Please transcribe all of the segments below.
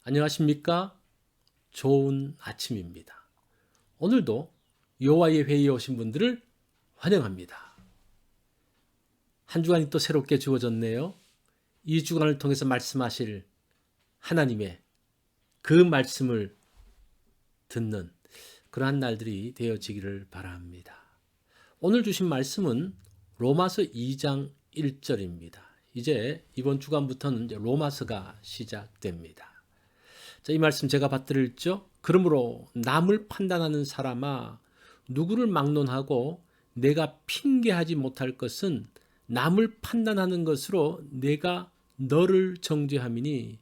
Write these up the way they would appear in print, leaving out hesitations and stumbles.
안녕하십니까? 좋은 아침입니다. 오늘도 여호와의 회의에 오신 분들을 환영합니다. 한 주간이 또 새롭게 주어졌네요. 이 주간을 통해서 말씀하실 하나님의 그 말씀을 듣는 그러한 날들이 되어지기를 바랍니다. 오늘 주신 말씀은 로마서 2장 1절입니다. 이제 이번 주간부터는 로마서가 시작됩니다. 자, 이 말씀 제가 받들었죠? 그러므로 남을 판단하는 사람아, 누구를 막론하고 내가 핑계하지 못할 것은 남을 판단하는 것으로 내가 너를 정죄함이니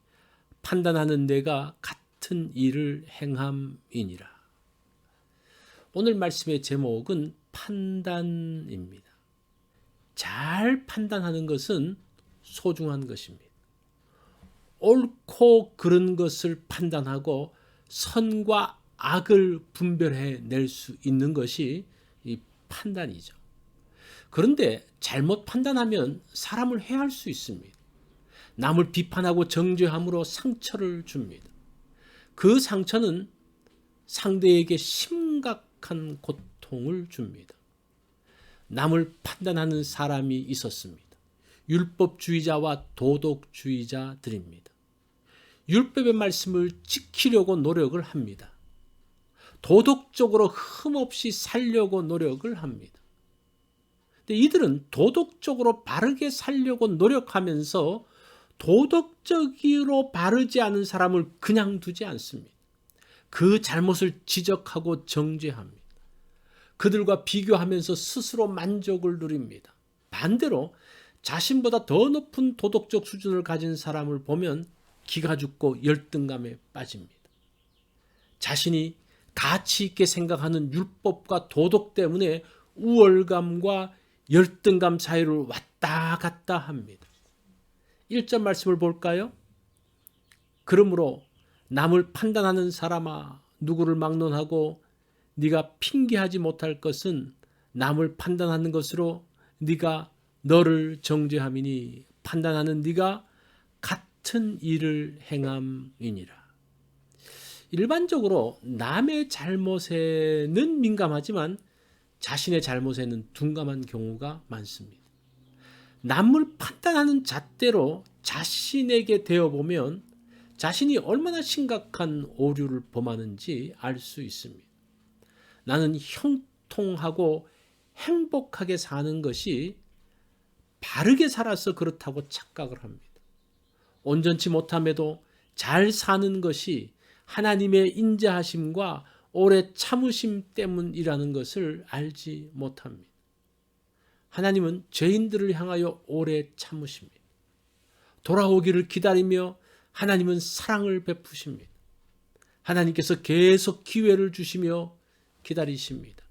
판단하는 내가 같은 일을 행함이니라. 오늘 말씀의 제목은 판단입니다. 잘 판단하는 것은 소중한 것입니다. 옳고 그른 것을 판단하고 선과 악을 분별해 낼 수 있는 것이 이 판단이죠. 그런데 잘못 판단하면 사람을 해할 수 있습니다. 남을 비판하고 정죄함으로 상처를 줍니다. 그 상처는 상대에게 심각한 고통을 줍니다. 남을 판단하는 사람이 있었습니다. 율법주의자와 도덕주의자들입니다. 율법의 말씀을 지키려고 노력을 합니다. 도덕적으로 흠없이 살려고 노력을 합니다. 근데 이들은 도덕적으로 바르게 살려고 노력하면서 도덕적으로 바르지 않은 사람을 그냥 두지 않습니다. 그 잘못을 지적하고 정죄합니다. 그들과 비교하면서 스스로 만족을 누립니다. 반대로 자신보다 더 높은 도덕적 수준을 가진 사람을 보면 기가 죽고 열등감에 빠집니다. 자신이 가치 있게 생각하는 율법과 도덕 때문에 우월감과 열등감 사이를 왔다 갔다 합니다. 1절 말씀을 볼까요? 그러므로 남을 판단하는 사람아, 누구를 막론하고 네가 핑계하지 못할 것은 남을 판단하는 것으로 네가 너를 정죄함이니 판단하는 네가 같은 일을 행함이니라. 일반적으로 남의 잘못에는 민감하지만 자신의 잘못에는 둔감한 경우가 많습니다. 남을 판단하는 잣대로 자신에게 대어보면 자신이 얼마나 심각한 오류를 범하는지 알 수 있습니다. 나는 형통하고 행복하게 사는 것이 바르게 살아서 그렇다고 착각을 합니다. 온전치 못함에도 잘 사는 것이 하나님의 인자하심과 오래 참으심 때문이라는 것을 알지 못합니다. 하나님은 죄인들을 향하여 오래 참으십니다. 돌아오기를 기다리며 하나님은 사랑을 베푸십니다. 하나님께서 계속 기회를 주시며 기다리십니다.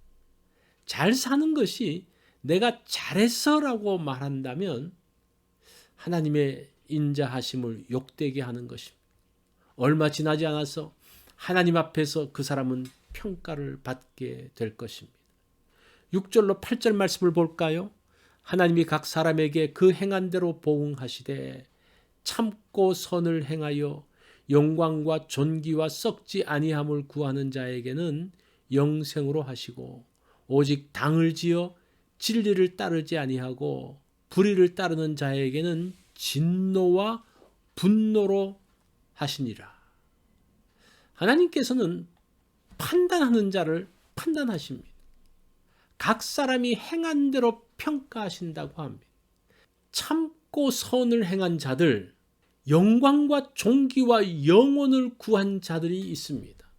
잘 사는 것이 내가 잘해서라고 말한다면 하나님의 인자하심을 욕되게 하는 것입니다. 얼마 지나지 않아서 하나님 앞에서 그 사람은 평가를 받게 될 것입니다. 6절로 8절 말씀을 볼까요? 하나님이 각 사람에게 그 행한 대로 보응하시되 참고 선을 행하여 영광과 존귀와 썩지 아니함을 구하는 자에게는 영생으로 하시고 오직 당을 지어 진리를 따르지 아니하고 불의를 따르는 자에게는 진노와 분노로 하시니라. 하나님께서는 판단하는 자를 판단하십니다. 각 사람이 행한 대로 평가하신다고 합니다. 참고 선을 행한 자들, 영광과 존귀와 영혼을 구한 자들이 있습니다.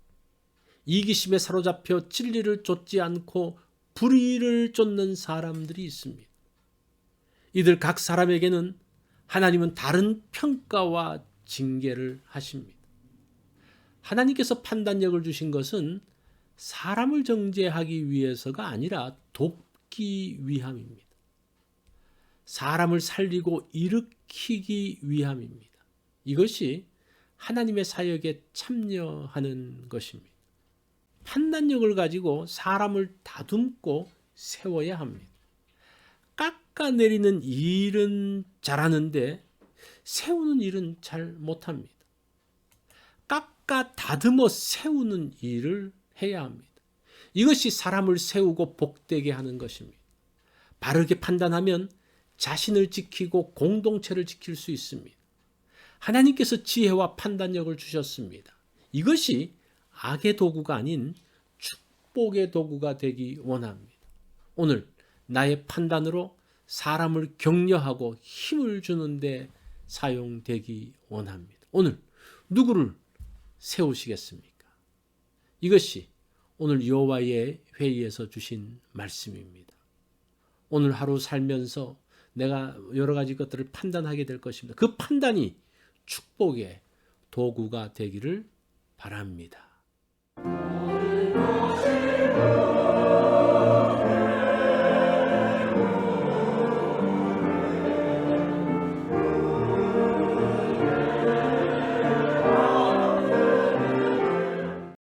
이기심에 사로잡혀 진리를 쫓지 않고 불의를 쫓는 사람들이 있습니다. 이들 각 사람에게는 하나님은 다른 평가와 징계를 하십니다. 하나님께서 판단력을 주신 것은 사람을 정죄하기 위해서가 아니라 돕기 위함입니다. 사람을 살리고 일으키기 위함입니다. 이것이 하나님의 사역에 참여하는 것입니다. 판단력을 가지고 사람을 다듬고 세워야 합니다. 깎아내리는 일은 잘하는데 세우는 일은 잘 못합니다. 깎아 다듬어 세우는 일을 해야 합니다. 이것이 사람을 세우고 복되게 하는 것입니다. 바르게 판단하면 자신을 지키고 공동체를 지킬 수 있습니다. 하나님께서 지혜와 판단력을 주셨습니다. 이것이 악의 도구가 아닌 축복의 도구가 되기 원합니다. 오늘 나의 판단으로 사람을 격려하고 힘을 주는데 사용되기 원합니다. 오늘 누구를 세우시겠습니까? 이것이 오늘 여호와의 회의에서 주신 말씀입니다. 오늘 하루 살면서 내가 여러 가지 것들을 판단하게 될 것입니다. 그 판단이 축복의 도구가 되기를 바랍니다.